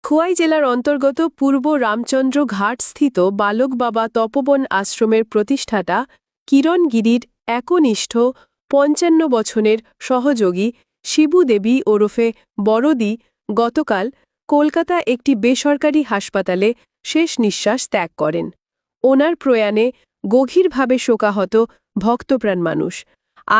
খোয়াই জেলার অন্তর্গত পূর্ব রামচন্দ্র ঘাট স্থিত বালক বাবা তপোবন আশ্রমের প্রতিষ্ঠাতা কিরণ গিরির একনিষ্ঠ ৫৫ বছরের সহযোগী শিবু দেবী ওরফে বড়দি গতকাল কলকাতা একটি বেসরকারি হাসপাতালে শেষ নিঃশ্বাস ত্যাগ করেন। ওনার প্রয়াণে গভীরভাবে শোকাহত ভক্তপ্রাণ মানুষ।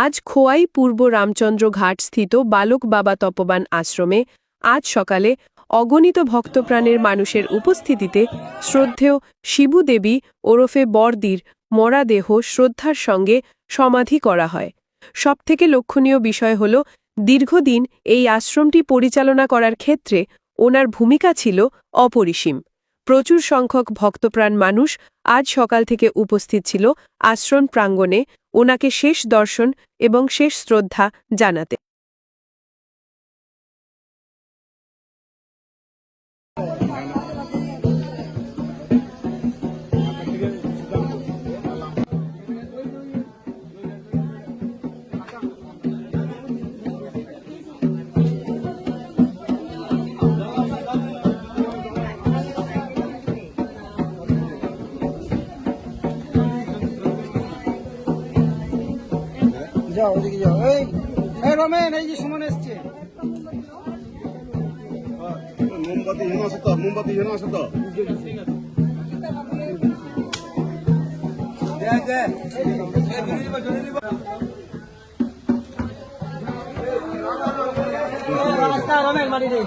আজ খোয়াই পূর্ব রামচন্দ্র ঘাট স্থিত বালক বাবা তপোবন আশ্রমে আজ সকালে অগণিত ভক্তপ্রাণের মানুষের উপস্থিতিতে শ্রদ্ধেয় শিবু দেবী ওরফে বড়দির মরাদেহ শ্রদ্ধার সঙ্গে সমাধি করা হয়। সবথেকে লক্ষণীয় বিষয় হল দীর্ঘদিন এই আশ্রমটি পরিচালনা করার ক্ষেত্রে ওনার ভূমিকা ছিল অপরিসীম। প্রচুর সংখ্যক ভক্তপ্রাণ মানুষ আজ সকাল থেকে উপস্থিত ছিল আশ্রম প্রাঙ্গণে ওনাকে শেষ দর্শন এবং শেষ শ্রদ্ধা জানাতে। যাও ওদিকে যাও। এই রমেন, এই যে সুমন এসছে। মোমবাতি হেন আছে তো, মোমবাতি হেন আছে তো। রমেন মারি রে